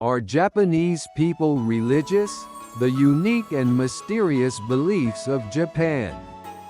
Are Japanese people religious? The unique and mysterious beliefs of Japan.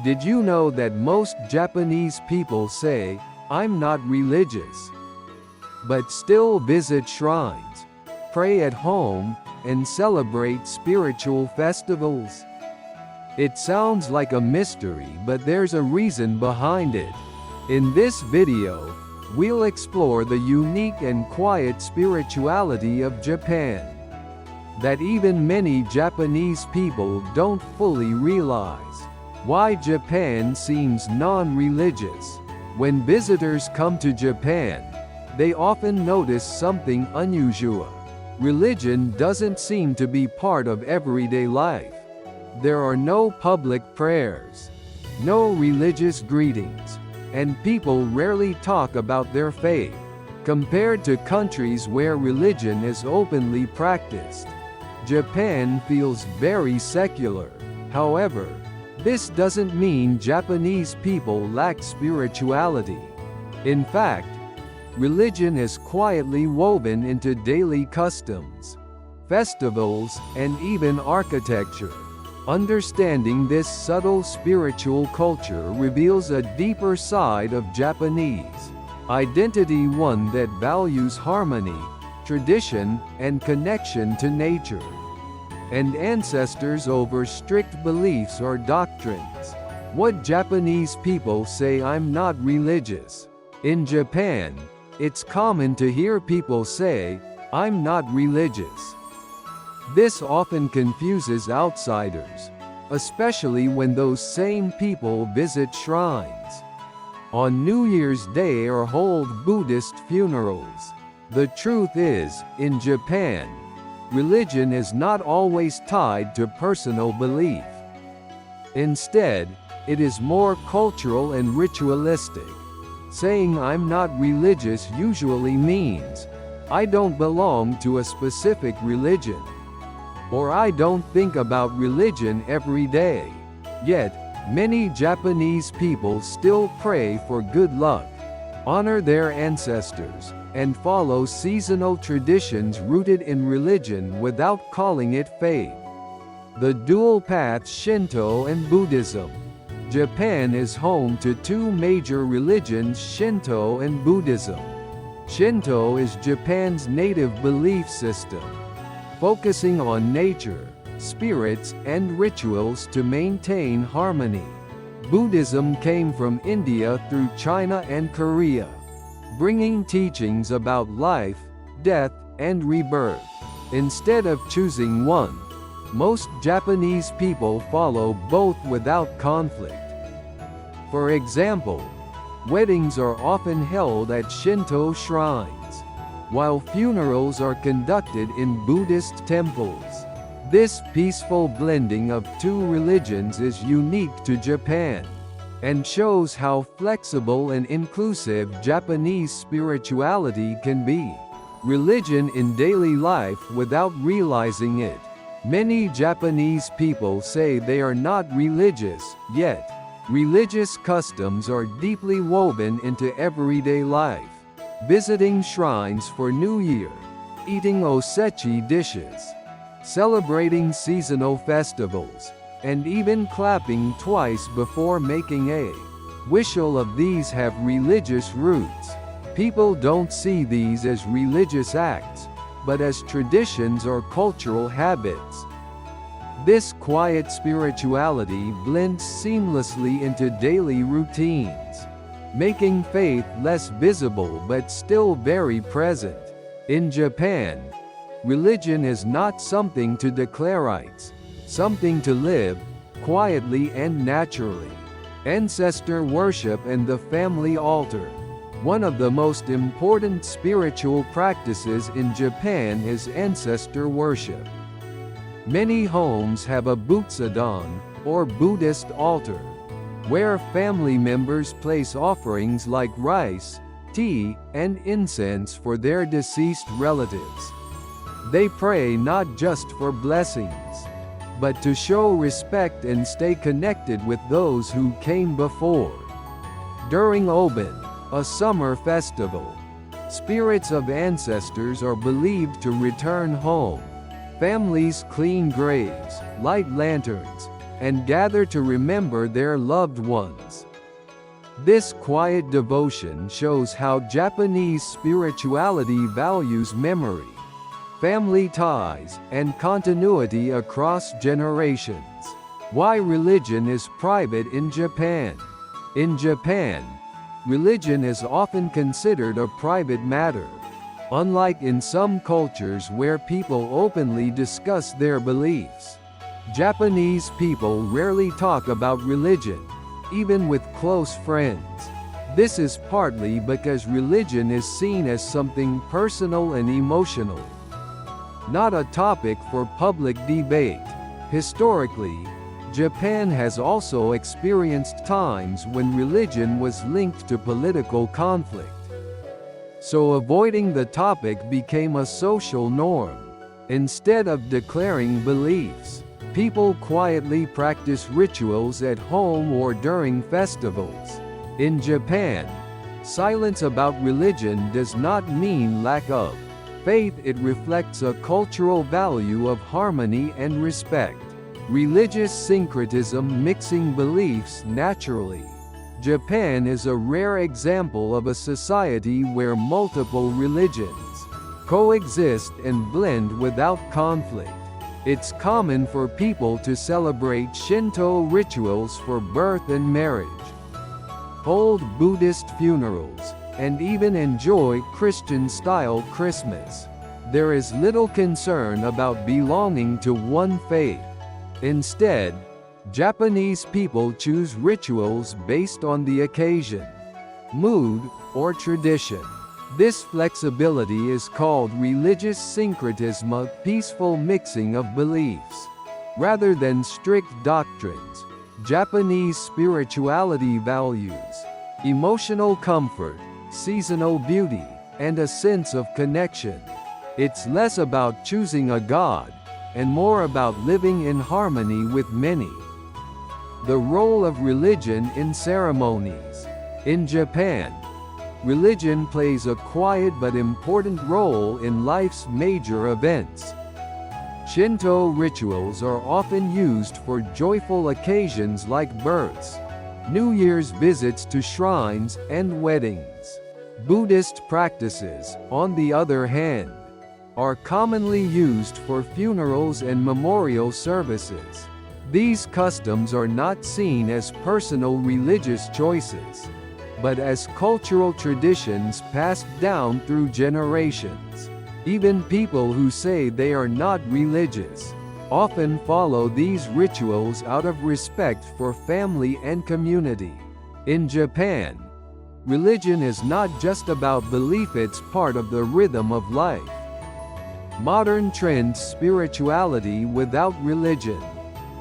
Did you know that most Japanese people say, "I'm not religious," but still visit shrines, pray at home, and celebrate spiritual festivals? It sounds like a mystery, but there's a reason behind it. In this video, we'll explore the unique and quiet spirituality of Japan that even many Japanese people don't fully realize. Why Japan seems non-religious. When visitors come to Japan, they often notice something unusual. Religion doesn't seem to be part of everyday life. There are no public prayers, no religious greetings, and people rarely talk about their faith, compared to countries where religion is openly practiced. Japan feels very secular. However, this doesn't mean Japanese people lack spirituality. In fact, religion is quietly woven into daily customs, festivals, and even architecture. Understanding this subtle spiritual culture reveals a deeper side of Japanese identity, one that values harmony, tradition, and connection to nature and ancestors over strict beliefs or doctrines. What Japanese people say, "I'm not religious." In Japan, it's common to hear people say, "I'm not religious." This often confuses outsiders, especially when those same people visit shrines on New Year's Day or hold Buddhist funerals. The truth is, in Japan, religion is not always tied to personal belief. Instead, it is more cultural and ritualistic. Saying "I'm not religious" usually means, "I don't belong to a specific religion," or "I don't think about religion every day." Yet, many Japanese people still pray for good luck, honor their ancestors, and follow seasonal traditions rooted in religion without calling it faith. The dual paths Shinto and Buddhism. Japan is home to two major religions, Shinto and Buddhism. Shinto is Japan's native belief system, focusing on nature, spirits, and rituals to maintain harmony. Buddhism came from India through China and Korea, bringing teachings about life, death, and rebirth. Instead of choosing one, most Japanese people follow both without conflict. For example, weddings are often held at Shinto shrines, while funerals are conducted in Buddhist temples. This peaceful blending of two religions is unique to Japan, and shows how flexible and inclusive Japanese spirituality can be. Religion in daily life without realizing it. Many Japanese people say they are not religious, yet religious customs are deeply woven into everyday life. Visiting shrines for New Year, eating osechi dishes, celebrating seasonal festivals, and even clapping twice before making a wish. All of these have religious roots. People don't see these as religious acts, but as traditions or cultural habits. This quiet spirituality blends seamlessly into daily routines, making faith less visible but still very present. In Japan, religion is not something to declare, it's something to live, quietly and naturally. Ancestor worship and the family altar. One of the most important spiritual practices in Japan is ancestor worship. Many homes have a butsudan, or Buddhist altar, where family members place offerings like rice, tea, and incense for their deceased relatives. They pray not just for blessings, but to show respect and stay connected with those who came before. During Obon, a summer festival, Spirits of ancestors are believed to return home. Families clean graves, light lanterns, and gather to remember their loved ones. This quiet devotion shows how Japanese spirituality values memory, family ties, and continuity across generations. Why religion is private in Japan? In Japan, religion is often considered a private matter. Unlike in some cultures where people openly discuss their beliefs, Japanese people rarely talk about religion, even with close friends. This is partly because religion is seen as something personal and emotional, not a topic for public debate. Historically, Japan has also experienced times when religion was linked to political conflict. So avoiding the topic became a social norm. Instead of declaring beliefs, people quietly practice rituals at home or during festivals. In Japan, silence about religion does not mean lack of faith, it reflects a cultural value of harmony and respect. Religious syncretism, mixing beliefs naturally. Japan is a rare example of a society where multiple religions coexist and blend without conflict. It's common for people to celebrate Shinto rituals for birth and marriage, hold Buddhist funerals, and even enjoy Christian-style Christmas. There is little concern about belonging to one faith. Instead, Japanese people choose rituals based on the occasion, mood, or tradition. This flexibility is called religious syncretism, a peaceful mixing of beliefs. Rather than strict doctrines, Japanese spirituality values emotional comfort, seasonal beauty, and a sense of connection. It's less about choosing a god, and more about living in harmony with many. The role of religion in ceremonies. In Japan, religion plays a quiet but important role in life's major events. Shinto rituals are often used for joyful occasions like births, New Year's visits to shrines, and weddings. Buddhist practices, on the other hand, are commonly used for funerals and memorial services. These customs are not seen as personal religious choices, but as cultural traditions passed down through generations. Even people who say they are not religious often follow these rituals out of respect for family and community. In Japan, religion is not just about belief, it's part of the rhythm of life. Modern trend spirituality without religion.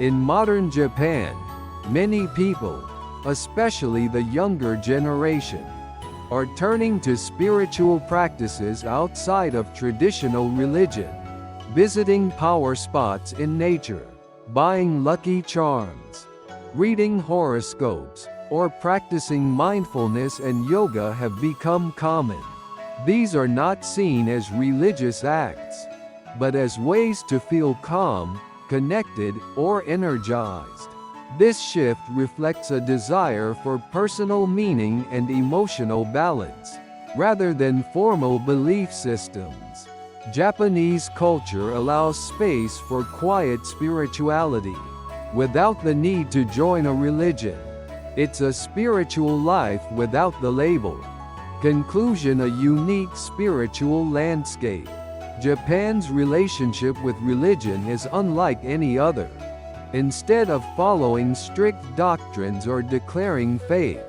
In modern Japan, many people, especially the younger generation, are turning to spiritual practices outside of traditional religion, visiting power spots in nature, buying lucky charms, reading horoscopes, or practicing mindfulness and yoga have become common. These are not seen as religious acts, but as ways to feel calm, connected, or energized. This shift reflects a desire for personal meaning and emotional balance, rather than formal belief systems. Japanese culture allows space for quiet spirituality, without the need to join a religion. It's a spiritual life without the label. Conclusion: a unique spiritual landscape. Japan's relationship with religion is unlike any other. Instead of following strict doctrines or declaring faith,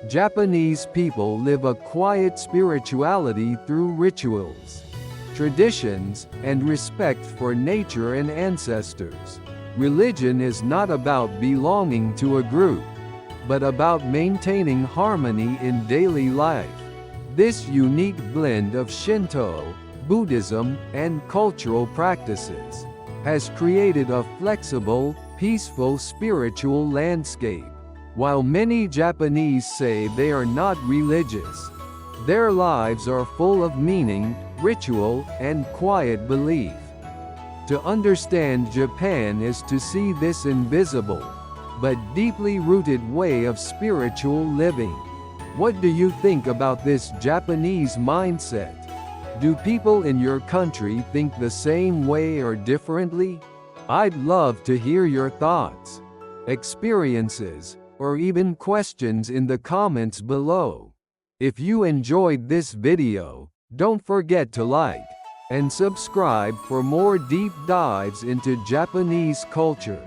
Japanese people live a quiet spirituality through rituals, traditions, and respect for nature and ancestors. Religion is not about belonging to a group, but about maintaining harmony in daily life. This unique blend of Shinto, Buddhism, and cultural practices has created a flexible, peaceful spiritual landscape. While many Japanese say they are not religious, Their lives are full of meaning, ritual, and quiet belief. To understand Japan is to see this invisible, but deeply rooted way of spiritual living. What do you think about this Japanese mindset? Do people in your country think the same way or differently? I'd love to hear your thoughts, experiences, or even questions in the comments below. If you enjoyed this video, don't forget to like and subscribe for more deep dives into Japanese culture.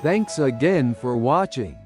Thanks again for watching.